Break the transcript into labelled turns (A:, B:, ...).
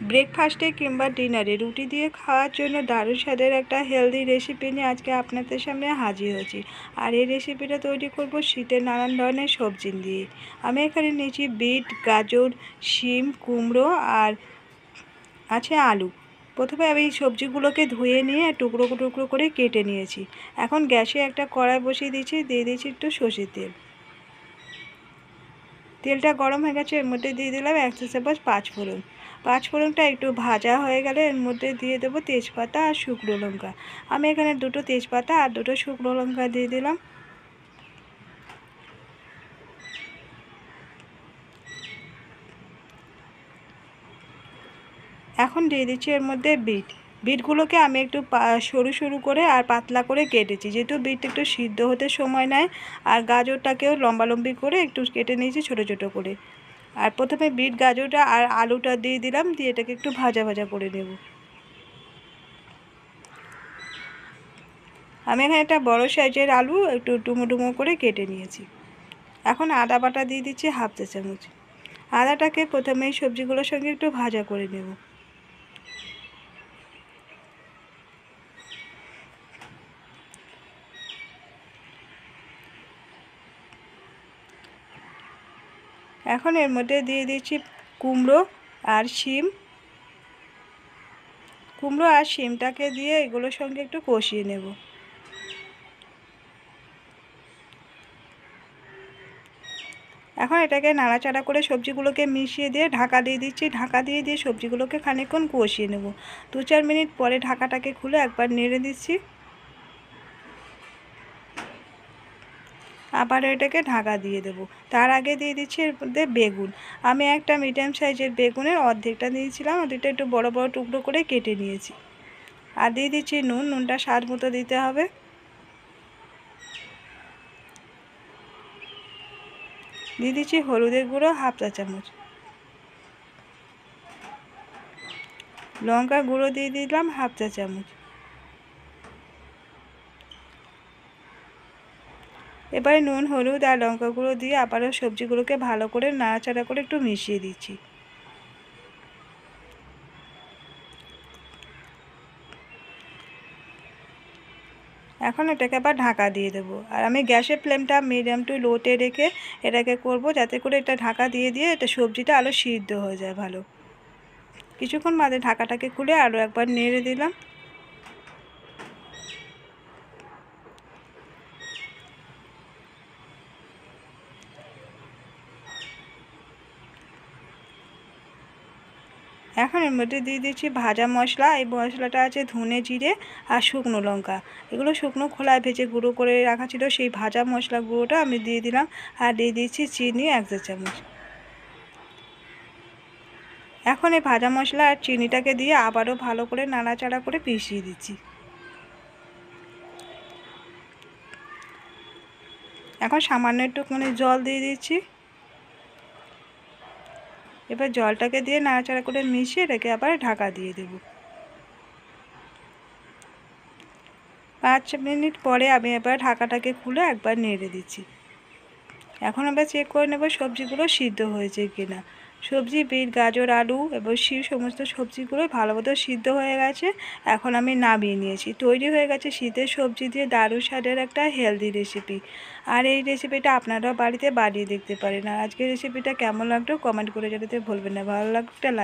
A: ব্রেকফাস্টে কিংবা ডিনারে রুটি দিয়ে খাওয়ার জন্য দারুণ স্বাদের একটা হেলদি রেসিপি নিয়ে আজকে আপনাদের সামনে হাজির হয়েছি। আর এই রেসিপিটা তৈরি করব শীতের নানান ধরনের সবজি দিয়ে। আমি এখানে নিয়েছি বিট, গাজর, শিম, কুমড়ো আর আছে আলু। প্রথমে আমি সবজিগুলোকে ধুয়ে নিয়ে টুকরো টুকরো করে কেটে নিয়েছি। এখন গ্যাসে একটা কড়াই বসিয়ে দিয়েছি, দিয়ে দিয়েছি একটু সর্ষের তেল। তেলটা গরম হয়ে গেছে, এর মধ্যে দিয়ে দিলাম 1 চা চামচ পাঁচফোড়ন। পাঁচফোড়নটা একটু ভাজা হয়ে গেলে এর মধ্যে দিয়ে দেবো তেজপাতা আর শুকনো লঙ্কা। আমি এখানে দুটো তেজপাতা আর দুটো শুকনো লঙ্কা দিয়ে দিলাম। এখন দিয়ে দিচ্ছি এর মধ্যে বিটগুলোকে আমি একটু সরু সরু করে আর পাতলা করে কেটেছি, যেহেতু বিট একটু সিদ্ধ হতে সময় নেয়। আর গাজরটাকেও লম্বালম্বি করে একটু কেটে নিয়েছি ছোটো ছোটো করে। আর প্রথমে বিট, গাজরটা আর আলুটা দিয়ে দিলাম, দিয়ে এটাকে একটু ভাজা ভাজা করে নেব। আমি এখানে একটা বড় সাইজের আলু একটু ডুমো ডুমো করে কেটে নিয়েছি। এখন আদা বাটা দিয়ে দিচ্ছি 1/2 চা চামচ। আদাটাকে প্রথমে এই সবজিগুলোর সঙ্গে একটু ভাজা করে নেব। এখন এর মধ্যে দিয়ে দিচ্ছি কুমড়ো আর শিম। কুমড়ো আর শিমটাকে দিয়ে এগুলোর সঙ্গে একটু কষিয়ে নেব। এখন এটাকে নাড়াচাড়া করে সবজিগুলোকে মিশিয়ে দিয়ে ঢাকা দিয়ে দিচ্ছি। ঢাকা দিয়ে সবজিগুলোকে খানিকক্ষণ কষিয়ে নেব। 2-4 মিনিট পরে ঢাকাটাকে খুলে একবার নেড়ে দিচ্ছি। আবার এটাকে ঢাকা দিয়ে দেব। তার আগে দিয়ে দিচ্ছি এর মধ্যে বেগুন। আমি একটা মিডিয়াম সাইজের বেগুনের অর্ধেকটা দিয়েছিলাম, অর্ধেকটা একটু বড় বড় টুকরো করে কেটে নিয়েছি। আর দিয়ে দিচ্ছি নুন। নুনটা স্বাদ মতো দিতে হবে। দিয়ে দিচ্ছি হলুদের গুঁড়ো 1/2 চা চামচ। লঙ্কার গুঁড়ো দিয়ে দিলাম 1/2 চা চামচ। এবারে নুন, হলুদ আর লঙ্কা গুঁড়ো দিয়ে আবারও সবজিগুলোকে ভালো করে নাড়াচাড়া করে একটু মিশিয়ে দিচ্ছি। এখন এটাকে আবার ঢাকা দিয়ে দেবো। আর আমি গ্যাসের ফ্লেমটা মিডিয়াম টু লোতে রেখে এটাকে করব, যাতে করে এটা ঢাকা দিয়ে এটা সবজিটা আরও সিদ্ধ হয়ে যায় ভালো। কিছুক্ষণ বাদে ঢাকাটাকে খুলে আরও একবার নেড়ে দিলাম। এখন এর মধ্যে দিয়ে দিচ্ছি ভাজা মশলা। এই মশলাটা আছে ধনে, জিরে আর শুকনো লঙ্কা। এগুলো শুকনো খোলায় ভেজে গুঁড়ো করে রাখা ছিল, সেই ভাজা মশলা গুঁড়োটা আমি দিয়ে দিলাম। আর দিয়ে দিচ্ছি চিনি 1 চা চামচ। এখন এই ভাজা মশলা আর চিনিটাকে দিয়ে আবারও ভালো করে নাড়াচাড়া করে মিশিয়ে দিচ্ছি। এখন সামান্য একটুখানি জল দিয়ে দিচ্ছি। এবার জলটাকে দিয়ে নাড়াচাড়া করে মিশিয়ে রেখে আবার ঢাকা দিয়ে দেব। 5 মিনিট পরে আমি এবার ঢাকাটাকে খুলে একবার নেড়ে দিচ্ছি। এখন আবার চেক করে নেব সবজিগুলো সিদ্ধ হয়েছে কিনা। সবজি, বিট, গাজর, আলু এবং শিম সমস্ত সবজিগুলো ভালো মতো সিদ্ধ হয়ে গেছে। এখন আমি নামিয়ে নিয়েছি। তৈরি হয়ে গেছে শীতের সবজি দিয়ে দারুণ স্বাদের একটা হেলদি রেসিপি। আর এই রেসিপিটা আপনারাও বাড়িতে বানিয়ে দেখতে পারেন। আর আজকের রেসিপিটা কেমন লাগলো কমেন্ট করে জানাতে ভুলবেন না। ভালো লাগলে লাইক